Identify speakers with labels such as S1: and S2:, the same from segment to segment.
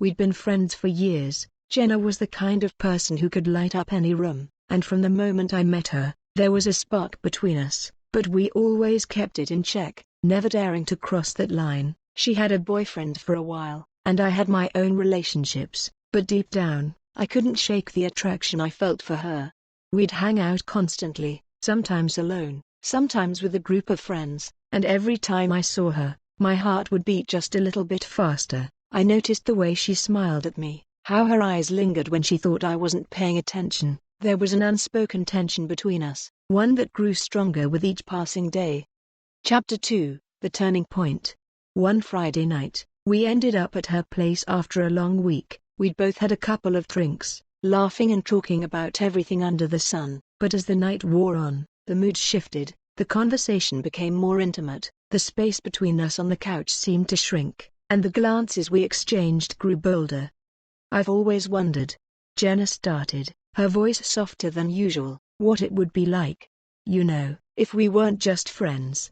S1: We'd been friends for years. Jenna was the kind of person who could light up any room, and from the moment I met her, there was a spark between us, but we always kept it in check, never daring to cross that line. She had a boyfriend for a while, and I had my own relationships, but deep down, I couldn't shake the attraction I felt for her. We'd hang out constantly, sometimes alone, sometimes with a group of friends, and every time I saw her, my heart would beat just a little bit faster. I noticed the way she smiled at me, how her eyes lingered when she thought I wasn't paying attention. There was an unspoken tension between us, one that grew stronger with each passing day. Chapter 2, The Turning Point. One Friday night, we ended up at her place after a long week. We'd both had a couple of drinks, laughing and talking about everything under the sun. But as the night wore on, the mood shifted, the conversation became more intimate, the space between us on the couch seemed to shrink, and the glances we exchanged grew bolder. "I've always wondered," Jenna started, her voice softer than usual, "what it would be like, if we weren't just friends."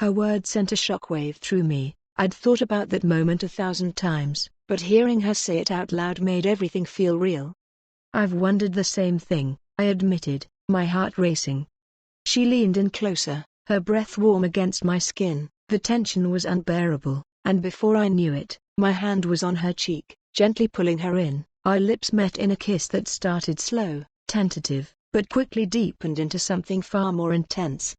S1: Her words sent a shockwave through me. I'd thought about that moment 1,000 times, but hearing her say it out loud made everything feel real. "I've wondered the same thing," I admitted, my heart racing. She leaned in closer, her breath warm against my skin. The tension was unbearable, and before I knew it, my hand was on her cheek, gently pulling her in. Our lips met in a kiss that started slow, tentative, but quickly deepened into something far more intense.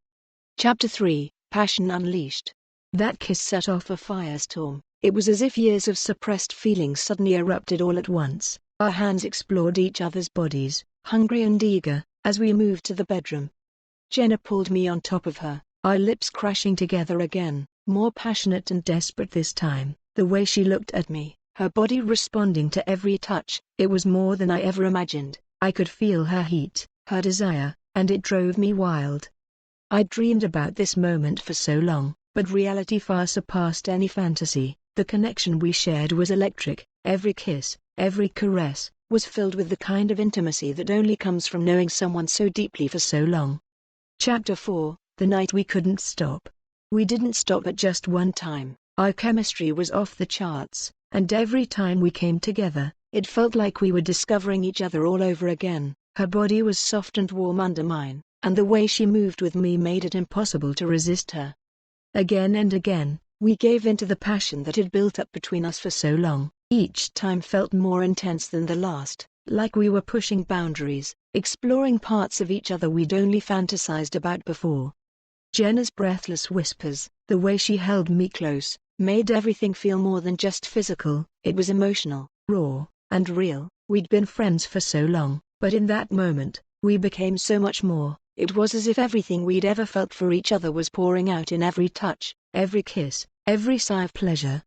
S1: Chapter 3, Passion Unleashed. That kiss set off a firestorm. It was as if years of suppressed feelings suddenly erupted all at once. Our hands explored each other's bodies, hungry and eager, as we moved to the bedroom. Jenna pulled me on top of her, our lips crashing together again, more passionate and desperate this time. The way she looked at me, her body responding to every touch, it was more than I ever imagined. I could feel her heat, her desire, and it drove me wild. I'd dreamed about this moment for so long, but reality far surpassed any fantasy. The connection we shared was electric. Every kiss, every caress, was filled with the kind of intimacy that only comes from knowing someone so deeply for so long. Chapter 4, The Night We Couldn't Stop. We didn't stop at just one time. Our chemistry was off the charts, and every time we came together, it felt like we were discovering each other all over again. Her body was soft and warm under mine, and the way she moved with me made it impossible to resist her. Again and again, we gave in to the passion that had built up between us for so long. Each time felt more intense than the last, like we were pushing boundaries, exploring parts of each other we'd only fantasized about before. Jenna's breathless whispers, the way she held me close, made everything feel more than just physical. It was emotional, raw, and real. We'd been friends for so long, but in that moment, we became so much more. It was as if everything we'd ever felt for each other was pouring out in every touch, every kiss, every sigh of pleasure.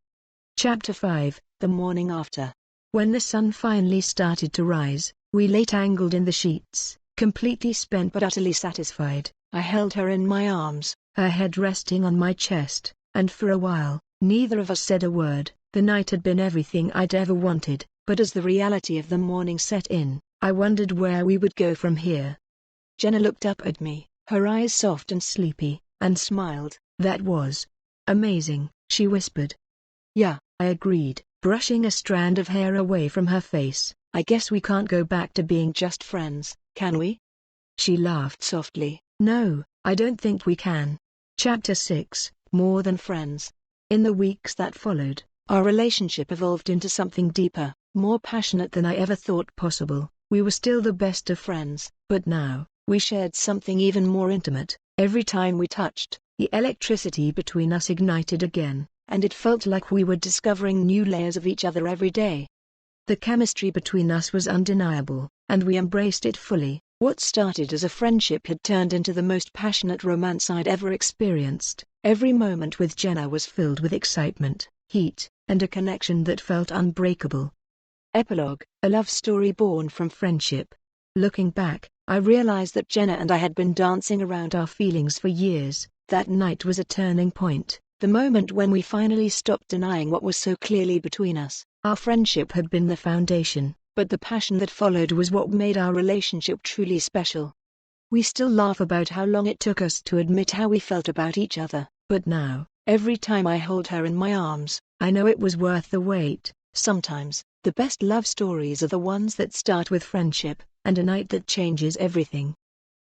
S1: Chapter 5, The Morning After. When the sun finally started to rise, we lay tangled in the sheets, completely spent but utterly satisfied. I held her in my arms, her head resting on my chest, and for a while, neither of us said a word. The night had been everything I'd ever wanted, but as the reality of the morning set in, I wondered where we would go from here. Jenna looked up at me, her eyes soft and sleepy, and smiled. "That was amazing," she whispered. "Yeah," I agreed, brushing a strand of hair away from her face. "I guess we can't go back to being just friends, can we?" She laughed softly. "No, I don't think we can." Chapter 6, More Than Friends. In the weeks that followed, our relationship evolved into something deeper, more passionate than I ever thought possible. We were still the best of friends, but now, we shared something even more intimate. Every time we touched, the electricity between us ignited again, and it felt like we were discovering new layers of each other every day. The chemistry between us was undeniable, and we embraced it fully. What started as a friendship had turned into the most passionate romance I'd ever experienced. Every moment with Jenna was filled with excitement, heat, and a connection that felt unbreakable. Epilogue, a love story born from friendship. Looking back, I realized that Jenna and I had been dancing around our feelings for years. That night was a turning point, the moment when we finally stopped denying what was so clearly between us. Our friendship had been the foundation, but the passion that followed was what made our relationship truly special. We still laugh about how long it took us to admit how we felt about each other, but now, every time I hold her in my arms, I know it was worth the wait. Sometimes, The best love stories are the ones that start with friendship, and a night that changes everything.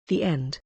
S1: The end.